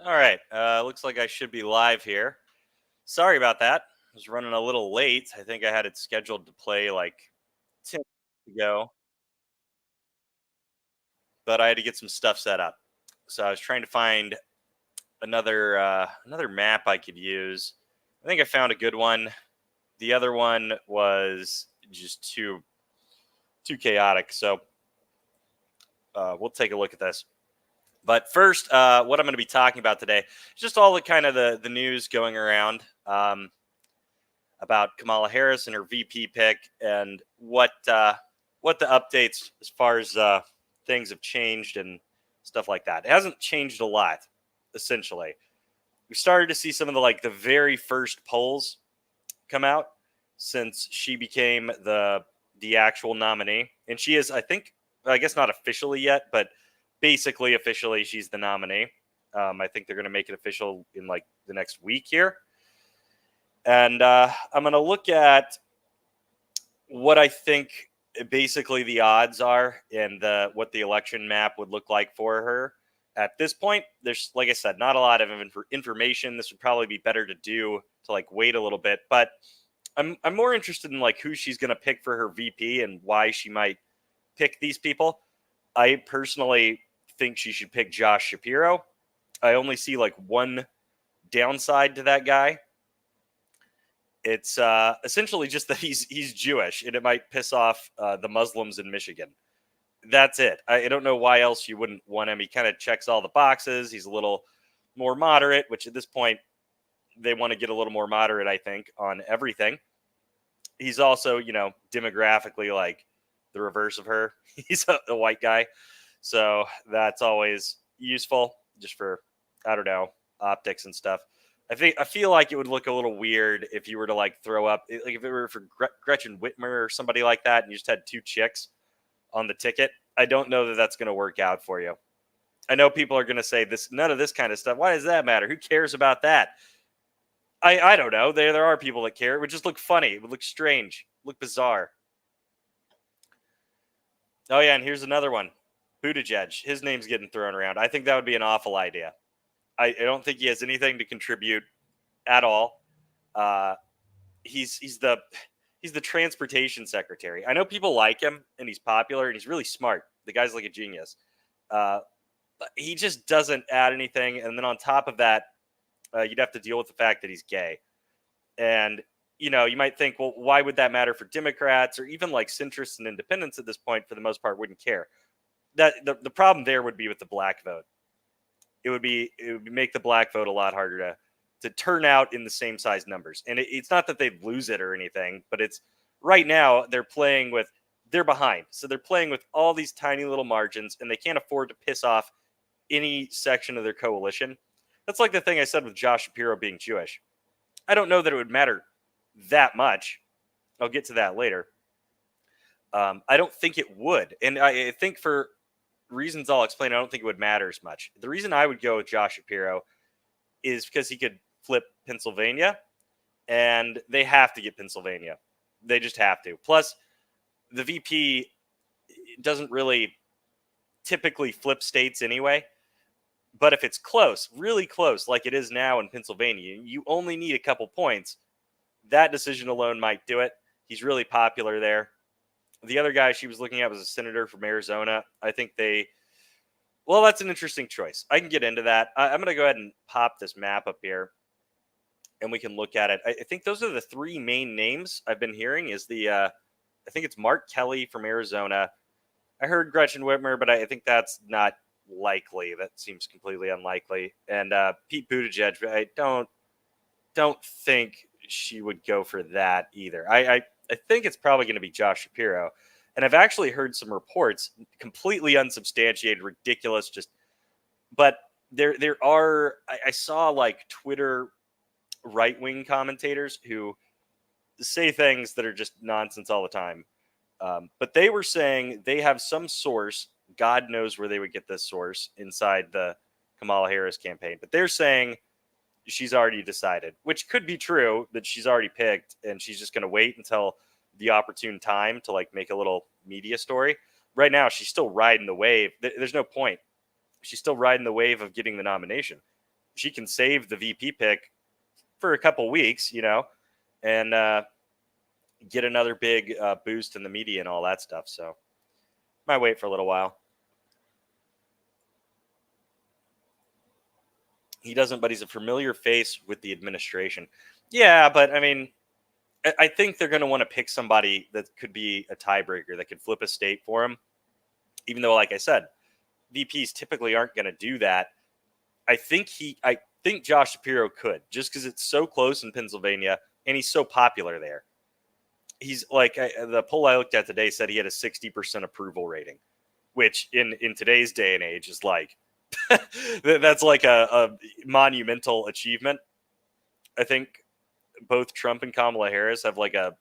All right. Looks like I should be live here. Sorry about that. I was running a little late. I think I had it scheduled to play like 10 minutes ago, but I had to get some stuff set up. So I was trying to find another map I could use. I think I found a good one. The other one was just too chaotic. So we'll take a look at this. But first, what I'm going to be talking about today is just all the kind of the news going around. About Kamala Harris and her VP pick and what the updates as far as things have changed and stuff like that. It hasn't changed a lot, essentially. We started to see some of the very first polls come out since she became the actual nominee, and she is, I guess not officially yet, but basically officially she's the nominee. I think they're going to make it official in like the next week here. And I'm going to look at what I think basically the odds are and what the election map would look like for her. At this point, there's, like I said, not a lot of information. This would probably be better to do to like wait a little bit. But I'm more interested in like who she's going to pick for her VP and why she might pick these people. I personally think she should pick Josh Shapiro. I only see like one downside to that guy. It's essentially just that he's Jewish, and it might piss off the Muslims in Michigan. That's it. I don't know why else you wouldn't want him. He kind of checks all the boxes. He's a little more moderate, which at this point they want to get a little more moderate, I think, on everything. He's also, demographically like the reverse of her. He's a white guy, so that's always useful just for, I don't know, optics and stuff. I feel like it would look a little weird if you were to like throw up, like if it were for Gretchen Whitmer or somebody like that, and you just had two chicks on the ticket. I don't know that that's going to work out for you. I know people are going to say this, none of this kind of stuff. Why does that matter? Who cares about that? I don't know. There are people that care. It would just look funny. It would look strange, look bizarre. Oh yeah, and here's another one, Buttigieg. His name's getting thrown around. I think that would be an awful idea. I don't think he has anything to contribute at all. Uh, he's the transportation secretary. I know people like him and he's popular and he's really smart. The guy's like a genius. But he just doesn't add anything. And then on top of that, you'd have to deal with the fact that he's gay. And you might think, well, why would that matter for Democrats or even like centrists and independents at this point? For the most part, wouldn't care. That the problem there would be with the black vote. It would make the black vote a lot harder to turn out in the same size numbers. And it's not that they'd lose it or anything, but it's right now they're behind. So they're playing with all these tiny little margins and they can't afford to piss off any section of their coalition. That's like the thing I said with Josh Shapiro being Jewish. I don't know that it would matter that much. I'll get to that later. I don't think it would. And I think for reasons I'll explain, I don't think it would matter as much. The reason I would go with Josh Shapiro is because he could flip Pennsylvania, and they have to get Pennsylvania. They just have to. Plus, the VP doesn't really typically flip states anyway. But if it's close, really close, like it is now in Pennsylvania, you only need a couple points. That decision alone might do it. He's really popular there. The other guy she was looking at was a senator from Arizona. I think that's an interesting choice. I can get into that. I'm going to go ahead and pop this map up here, and we can look at it. I think those are the three main names I've been hearing. I think it's Mark Kelly from Arizona. I heard Gretchen Whitmer, but I think that's not likely. That seems completely unlikely. And Pete Buttigieg, I don't think she would go for that either. I think it's probably going to be Josh Shapiro. And I've actually heard some reports, completely unsubstantiated, ridiculous, but there are, I saw like Twitter right-wing commentators who say things that are just nonsense all the time. But they were saying they have some source, God knows where they would get this source inside the Kamala Harris campaign, but they're saying she's already decided, which could be true, that she's already picked and she's just going to wait until the opportune time to like make a little media story. Right now, she's still riding the wave. There's no point. She's still riding the wave of getting the nomination. she can save the VP pick for a couple weeks, and get another big boost in the media and all that stuff. So might wait for a little while. He doesn't, but he's a familiar face with the administration. Yeah, but I mean, I think they're going to want to pick somebody that could be a tiebreaker, that could flip a state for him. Even though, like I said, VPs typically aren't going to do that. I think Josh Shapiro could, just because it's so close in Pennsylvania and he's so popular there. He's like, the poll I looked at today said he had a 60% approval rating, which in today's day and age is like, that's like a monumental achievement. I think both Trump and Kamala Harris have like a,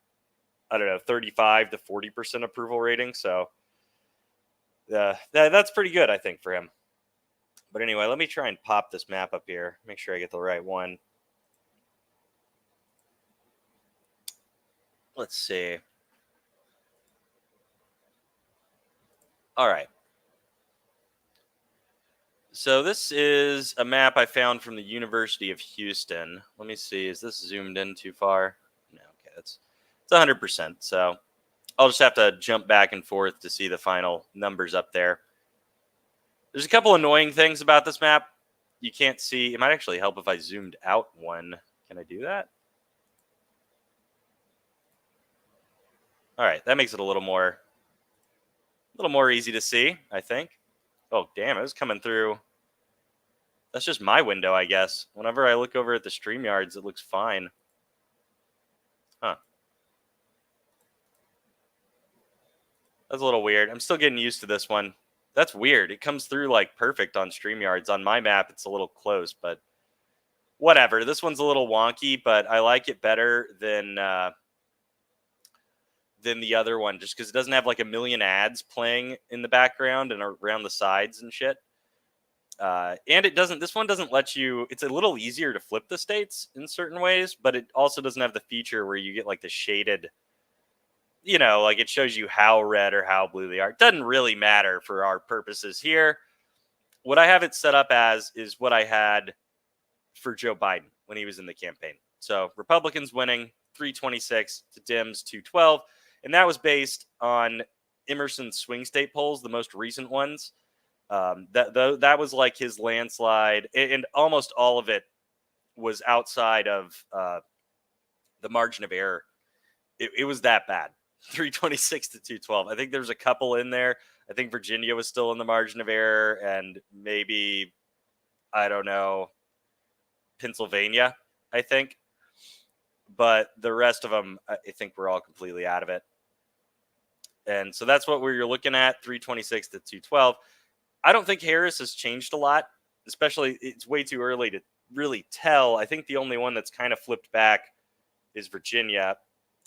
I don't know, 35 to 40% approval rating. So that's pretty good, I think, for him. But anyway, let me try and pop this map up here. Make sure I get the right one. Let's see. All right. So this is a map I found from the University of Houston. Let me see. Is this zoomed in too far? No. Okay, it's 100%. So I'll just have to jump back and forth to see the final numbers up there. There's a couple annoying things about this map. You can't see. It might actually help if I zoomed out one. Can I do that? All right, that makes it a little more easy to see, I think. Oh, damn, it was coming through. That's just my window, I guess. Whenever I look over at the StreamYards, it looks fine. Huh. That's a little weird. I'm still getting used to this one. That's weird. It comes through like perfect on StreamYards. On my map, it's a little close, but whatever. This one's a little wonky, but I like it better than the other one, just because it doesn't have like a million ads playing in the background and around the sides and shit. And this one doesn't let you, it's a little easier to flip the states in certain ways, but it also doesn't have the feature where you get like the shaded, like it shows you how red or how blue they are. It doesn't really matter for our purposes here. What I have it set up as is what I had for Joe Biden when he was in the campaign. So Republicans winning 326 to Dems 212. And that was based on Emerson's swing state polls, the most recent ones. That was like his landslide, and almost all of it was outside of the margin of error. It was that bad, 326 to 212. I think there's a couple in there. I think Virginia was still in the margin of error, and maybe, I don't know, Pennsylvania, I think. But the rest of them, I think we're all completely out of it. And so that's what we're looking at, 326 to 212. I don't think Harris has changed a lot, especially it's way too early to really tell. I think the only one that's kind of flipped back is Virginia.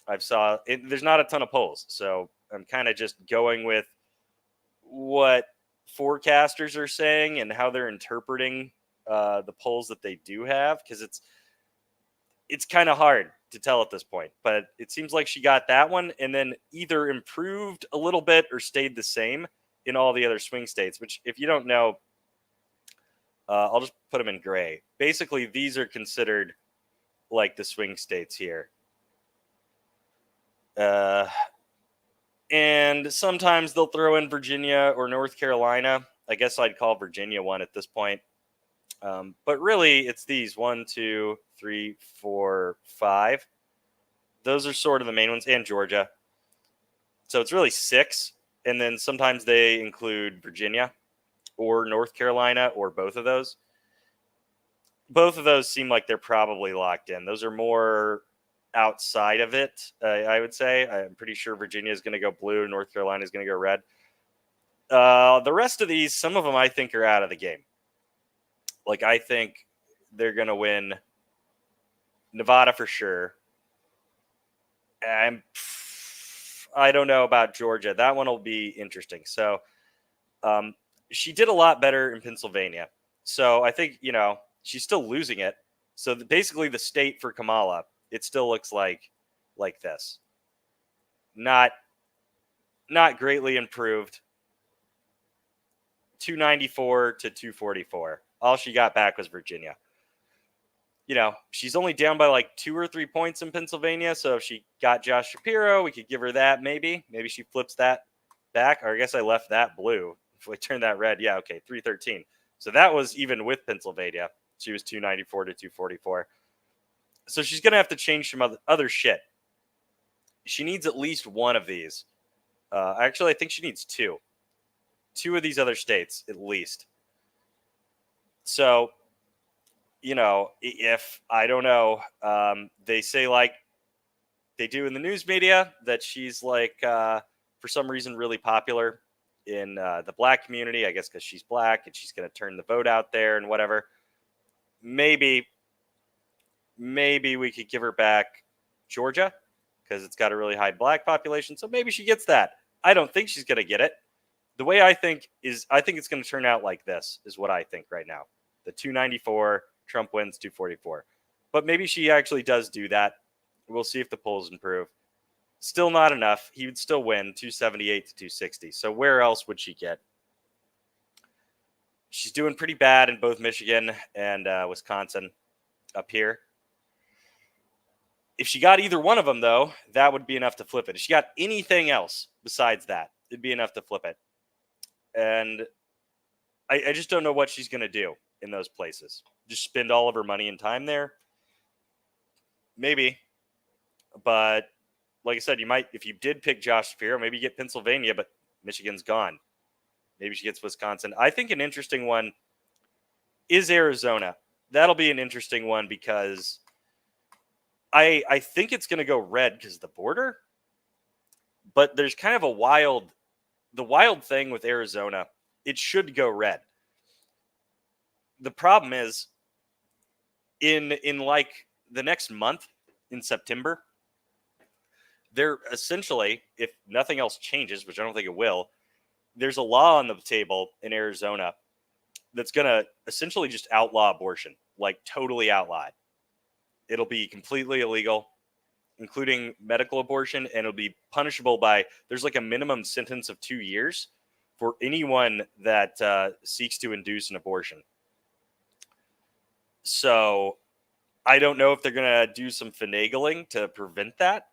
There's not a ton of polls, so I'm kind of just going with what forecasters are saying and how they're interpreting the polls that they do have, because it's kind of hard to tell at this point. But it seems like she got that one and then either improved a little bit or stayed the same in all the other swing states, which, if you don't know, I'll just put them in gray. Basically, these are considered like the swing states here. And sometimes they'll throw in Virginia or North Carolina. I guess I'd call Virginia one at this point. But really, it's these 1, 2, 3, 4, 5. Those are sort of the main ones, and Georgia. So it's really 6. And then sometimes they include Virginia or North Carolina or both of those. Both of those seem like they're probably locked in. Those are more outside of it, I would say. I'm pretty sure Virginia is going to go blue. North Carolina is going to go red. The rest of these, some of them I think are out of the game. Like, I think they're going to win Nevada for sure. I don't know about Georgia. That one will be interesting. So she did a lot better in Pennsylvania. So I think, she's still losing it. So basically the state for Kamala, it still looks like this. Not greatly improved. 294 to 244. All she got back was Virginia. she's only down by like 2 or 3 points in Pennsylvania. So if she got Josh Shapiro, we could give her that maybe. Maybe she flips that back. Or I guess I left that blue. If we turn that red, yeah, okay, 313. So that was even with Pennsylvania. She was 294 to 244. So she's going to have to change some other shit. She needs at least one of these. Actually, I think she needs two. Two of these other states, at least. So, if, I don't know, they say like they do in the news media that she's like, for some reason, really popular in the black community, I guess because she's black and she's going to turn the vote out there and whatever. Maybe we could give her back Georgia because it's got a really high black population. So maybe she gets that. I don't think she's going to get it. The way I think it's going to turn out like this is what I think right now. The 294, Trump wins 244. But maybe she actually does do that. We'll see if the polls improve. Still not enough. He would still win 278 to 260. So where else would she get? She's doing pretty bad in both Michigan and Wisconsin up here. If she got either one of them, though, that would be enough to flip it. If she got anything else besides that, it'd be enough to flip it. And I just don't know what she's going to do in those places. Just spend all of her money and time there? Maybe. But like I said, you might, if you did pick Josh Shapiro, maybe you get Pennsylvania, but Michigan's gone. Maybe she gets Wisconsin. I think an interesting one is Arizona. That'll be an interesting one because I think it's going to go red because of the border. But there's kind of the wild thing with Arizona. It should go red. The problem is in like the next month in September, they're essentially, if nothing else changes, which I don't think it will, there's a law on the table in Arizona that's going to essentially just outlaw abortion, like totally outlaw it. It'll be completely illegal, including medical abortion, and it'll be punishable by, there's like a minimum sentence of 2 years for anyone that seeks to induce an abortion. So I don't know if they're going to do some finagling to prevent that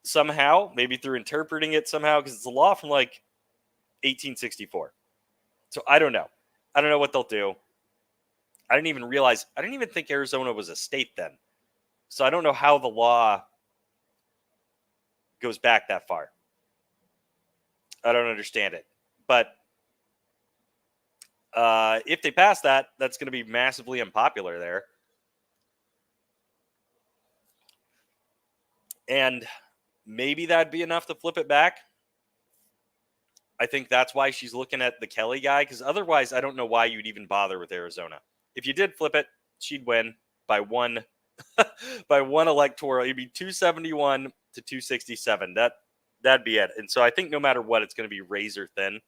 somehow, maybe through interpreting it somehow, because it's a law from like 1864. So I don't know. I don't know what they'll do. I didn't even think Arizona was a state then. So I don't know how the law goes back that far. I don't understand it. But if they pass that, that's going to be massively unpopular there. And maybe that'd be enough to flip it back. I think that's why she's looking at the Kelly guy, because otherwise I don't know why you'd even bother with Arizona. If you did flip it, she'd win by one by one electoral. It'd be 271 to 267. That'd be it. And so I think no matter what, it's going to be razor thin.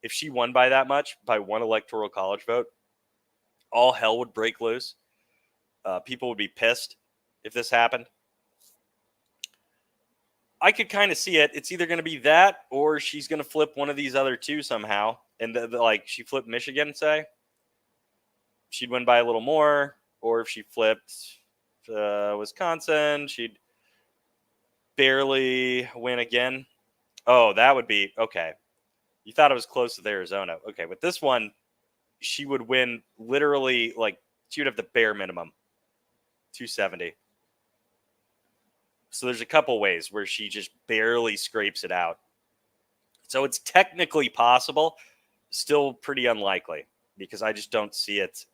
If she won by that much, by one electoral college vote, all hell would break loose. People would be pissed if this happened. I could kind of see it. It's either going to be that or she's going to flip one of these other two somehow. And like she flipped Michigan, say, she'd win by a little more. Or if she flipped Wisconsin, she'd barely win again. Oh, that would be okay. You thought it was close with Arizona. Okay, with this one, she would win literally, like, she would have the bare minimum, 270. So there's a couple ways where she just barely scrapes it out. So it's technically possible, still pretty unlikely, because I just don't see it.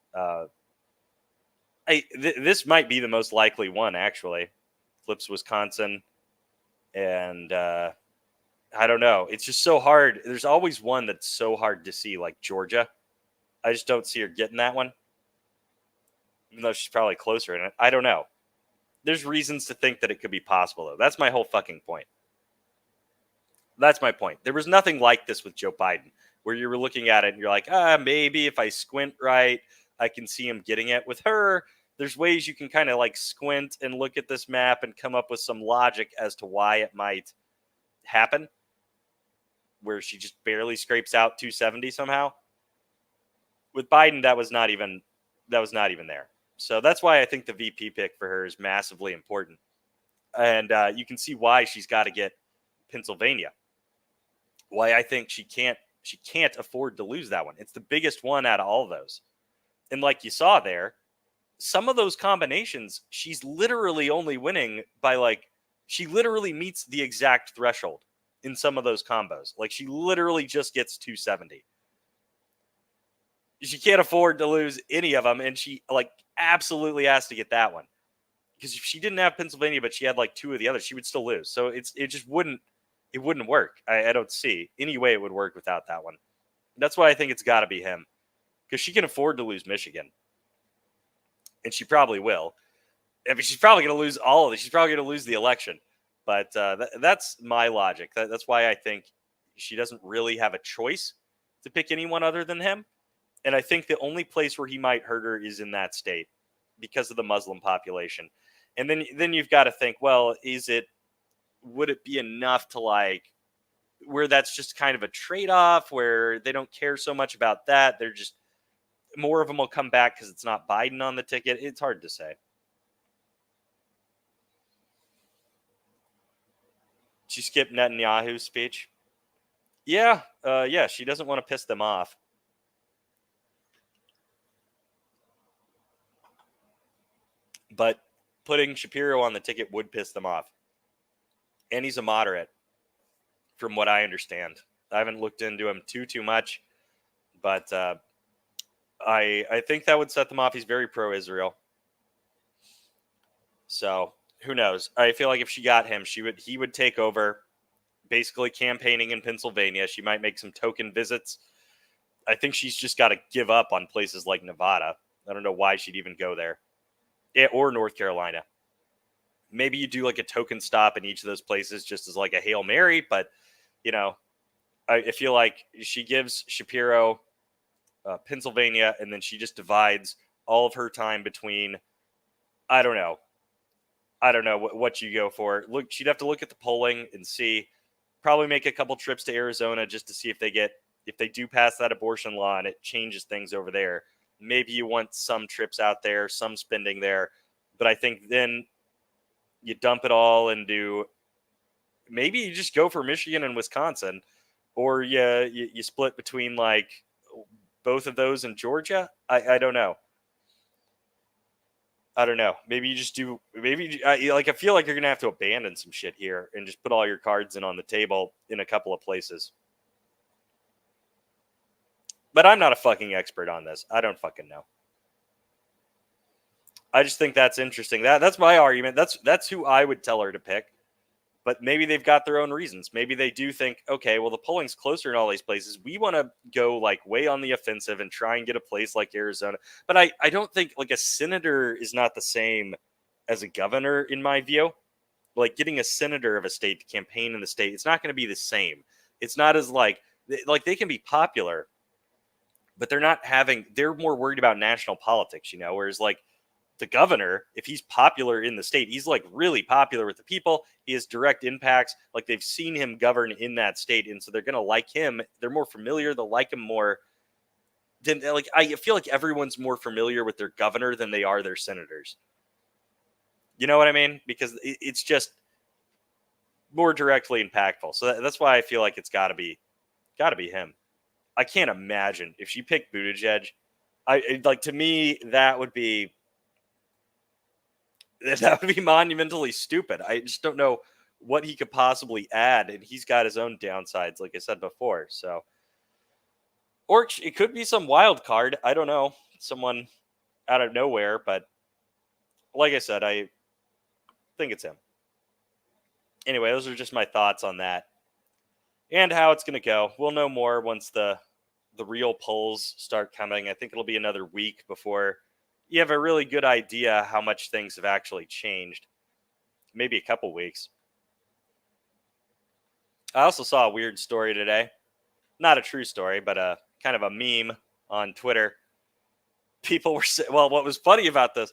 This might be the most likely one, actually. Flips Wisconsin, and I don't know. It's just so hard. There's always one that's so hard to see, like Georgia. I just don't see her getting that one, even though she's probably closer in it. I don't know. There's reasons to think that it could be possible, though. That's my whole fucking point. That's my point. There was nothing like this with Joe Biden, where you were looking at it and you're like, maybe if I squint right, I can see him getting it. With her, there's ways you can kind of like squint and look at this map and come up with some logic as to why it might happen, where she just barely scrapes out 270 somehow. With Biden, That was not even there. So that's why I think the VP pick for her is massively important. And you can see why she's got to get Pennsylvania. Why I think she can't afford to lose that one. It's the biggest one out of all of those. And like you saw there, some of those combinations, she's literally only winning by she literally meets the exact threshold in some of those combos. Like she literally just gets 270. She can't afford to lose any of them, and she absolutely has to get that one. Because if she didn't have Pennsylvania, but she had two of the others, she would still lose. So it just wouldn't work. I don't see any way it would work without that one. That's why I think it's got to be him, because she can afford to lose Michigan, and she probably will. I mean, she's probably going to lose all of it. She's probably going to lose the election, but that's my logic. That's why I think she doesn't really have a choice to pick anyone other than him. And I think the only place where he might hurt her is in that state because of the Muslim population. And then you've got to think, well, would it be enough to where that's just kind of a trade-off where they don't care so much about that. They're just more of them will come back because it's not Biden on the ticket. It's hard to say. She skipped Netanyahu's speech. Yeah, she doesn't want to piss them off. But putting Shapiro on the ticket would piss them off. And he's a moderate, from what I understand. I haven't looked into him too much, but I think that would set them off. He's very pro-Israel. So who knows? I feel like if she got him, he would take over, basically campaigning in Pennsylvania. She might make some token visits. I think she's just got to give up on places like Nevada. I don't know why she'd even go there. Yeah, or North Carolina. Maybe you do a token stop in each of those places just as a Hail Mary, but I feel like she gives Shapiro Pennsylvania, and then she just divides all of her time between, I don't know what you go for. Look, she'd have to look at the polling and see, probably make a couple trips to Arizona just to see if they do pass that abortion law and it changes things over there. Maybe you want some trips out there, some spending there, but I think then you dump it all into, maybe you just go for Michigan and Wisconsin, or you split between both of those in Georgia. I don't know. I don't know. Maybe you just do. Maybe I feel like you're gonna have to abandon some shit here and just put all your cards in on the table in a couple of places. But I'm not a fucking expert on this. I don't fucking know. I just think that's interesting. That's my argument. That's who I would tell her to pick. But maybe they've got their own reasons. Maybe they do think, okay, well, the polling's closer in all these places. We want to go way on the offensive and try and get a place like Arizona. But I don't think a senator is not the same as a governor in my view. Getting a senator of a state to campaign in the state, it's not going to be the same. It's not as they can be popular, but they're more worried about national politics, whereas the governor, if he's popular in the state, he's really popular with the people. He has direct impacts. They've seen him govern in that state, and so they're going to like him. They're more familiar. They'll like him more than I feel like everyone's more familiar with their governor than they are their senators. You know what I mean? Because it's just more directly impactful. So that's why I feel like it's got to be him. I can't imagine if she picked Buttigieg. To me that would be monumentally stupid. I just don't know what he could possibly add, and he's got his own downsides, like I said before. So, or it could be some wild card. I don't know, someone out of nowhere. But like I said, I think it's him. Anyway, those are just my thoughts on that and how it's going to go. We'll know more once the real polls start coming. I think it'll be another week before you have a really good idea how much things have actually changed. Maybe a couple weeks. I also saw a weird story today. Not a true story, but a kind of a meme on Twitter. People were saying, well, what was funny about this,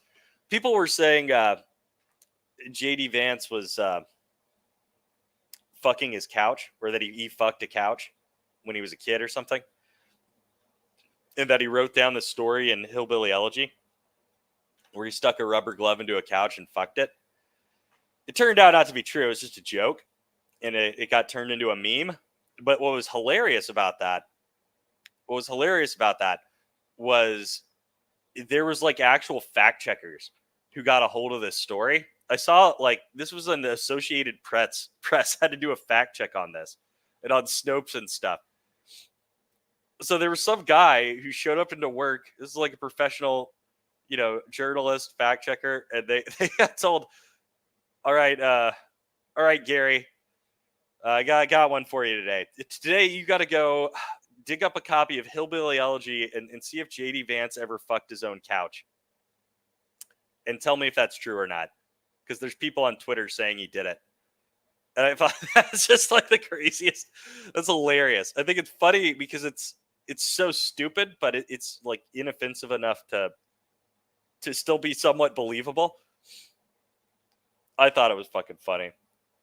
people were saying JD Vance was fucking his couch, or that he fucked a couch when he was a kid or something. And that he wrote down the story in Hillbilly Elegy. where he stuck a rubber glove into a couch and fucked it. It turned out not to be true. It was just a joke, and it got turned into a meme. But what was hilarious about that was there was like actual fact checkers who got a hold of this story. I saw like this was an Associated Press had to do a fact check on this and on Snopes and stuff. So there was some guy who showed up into work. This is like a professional, journalist, fact checker, and they got told, all right, Gary, I got one for you today. Today you got to go dig up a copy of Hillbilly Elegy and see if JD Vance ever fucked his own couch, and tell me if that's true or not, because there's people on Twitter saying he did it. And I thought that's just like the craziest. That's hilarious. I think it's funny because it's so stupid, but it's like inoffensive enough to still be somewhat believable. I thought it was fucking funny.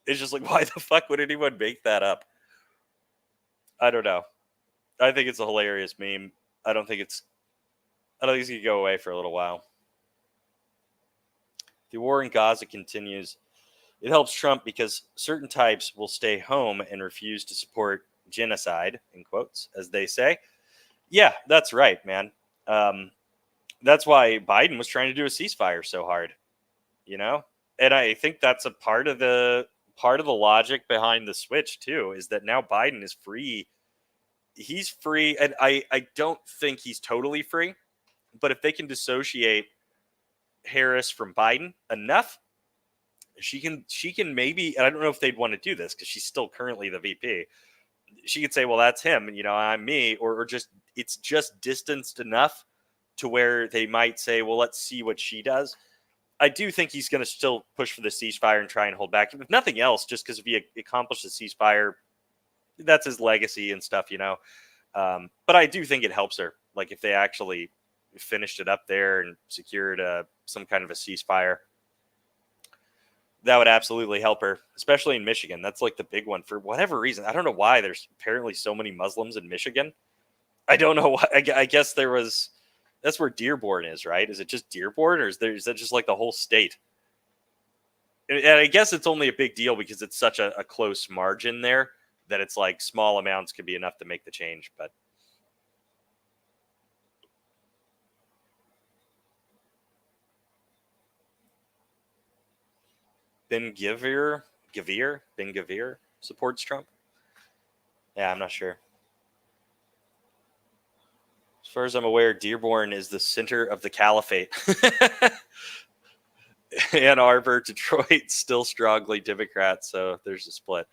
It's just like, why the fuck would anyone make that up? I don't know. I think it's a hilarious meme. I don't think it's going to go away for a little while. The war in Gaza continues. It helps Trump because certain types will stay home and refuse to support genocide, in quotes, as they say. Yeah, that's right, man. That's why Biden was trying to do a ceasefire so hard, And I think that's a part of the logic behind the switch too, is that now Biden is free. He's free, and I don't think he's totally free, but if they can dissociate Harris from Biden enough, she can maybe, and I don't know if they'd want to do this because she's still currently the VP. She could say, well, that's him, and I'm me, or just it's just distanced enough to where they might say, well, let's see what she does. I do think he's going to still push for the ceasefire and try and hold back. If nothing else, just because if he accomplished the ceasefire, that's his legacy and stuff, But I do think it helps her. Like if they actually finished it up there and secured some kind of a ceasefire, that would absolutely help her, especially in Michigan. That's like the big one for whatever reason. I don't know why there's apparently so many Muslims in Michigan. I don't know why. I guess that's where Dearborn is, right? Is it just Dearborn, or is that just like the whole state? And I guess it's only a big deal because it's such a close margin there that it's like small amounts could be enough to make the change. But Ben Gvir supports Trump. Yeah, I'm not sure. As far as I'm aware, Dearborn is the center of the caliphate. Ann Arbor, Detroit, still strongly Democrat, so there's a split.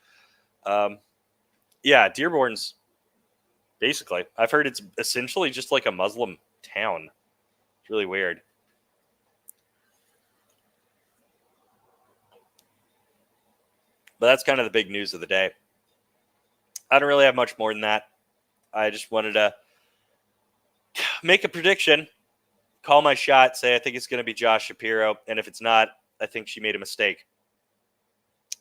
Yeah, Dearborn's basically, I've heard it's essentially just like a Muslim town. It's really weird. But that's kind of the big news of the day. I don't really have much more than that. I just wanted to make a prediction, call my shot, say I think it's going to be Josh Shapiro, and if it's not, I think she made a mistake.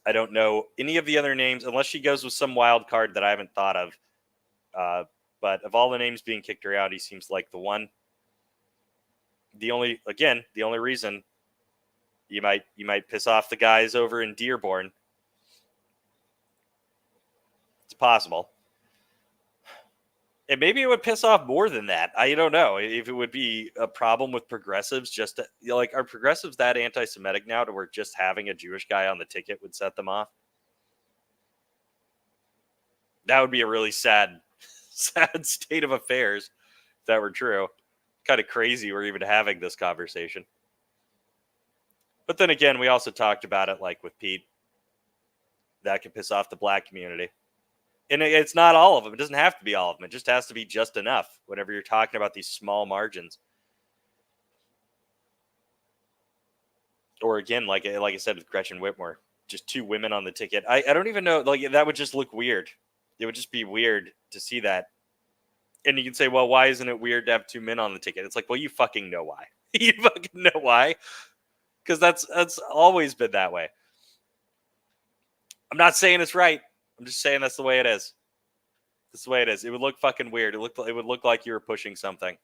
I don't know any of the other names, unless she goes with some wild card that I haven't thought of. But of all the names being kicked around, he seems like the one. The only reason you might piss off the guys over in Dearborn. It's possible. And maybe it would piss off more than that. I don't know if it would be a problem with progressives. Just to, are progressives that anti-Semitic now to where just having a Jewish guy on the ticket would set them off? That would be a really sad state of affairs if that were true. Kind of crazy we're even having this conversation. But then again, we also talked about it like with Pete. That could piss off the black community. And it's not all of them. It doesn't have to be all of them. It just has to be just enough whenever you're talking about these small margins. Or again, like I said with Gretchen Whitmer, just two women on the ticket. I don't even know. Like that would just look weird. It would just be weird to see that. And you can say, well, why isn't it weird to have two men on the ticket? It's like, well, you fucking know why. You fucking know why. Because that's always been that way. I'm not saying it's right. I'm just saying that's the way it is. That's the way it is. It would look fucking weird. It would look like you were pushing something.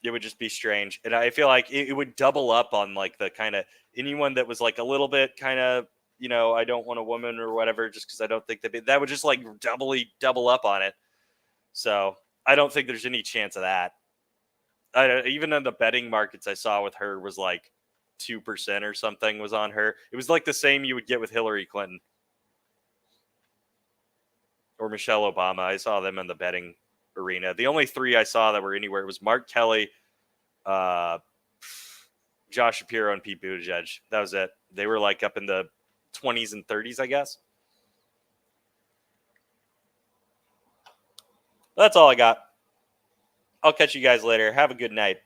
It would just be strange, and I feel like it would double up on like the kind of anyone that was like a little bit kind of I don't want a woman or whatever just because I don't think that would just like double up on it. So I don't think there's any chance of that. Even in the betting markets I saw with her was like 2% or something was on her. It was like the same you would get with Hillary Clinton or Michelle Obama. I saw them in the betting arena. The only three I saw that were anywhere was Mark Kelly, uh, Josh Shapiro, and Pete Buttigieg. That was it. They were like up in the 20s and 30s, I guess. That's all I got. I'll catch you guys later. Have a good night.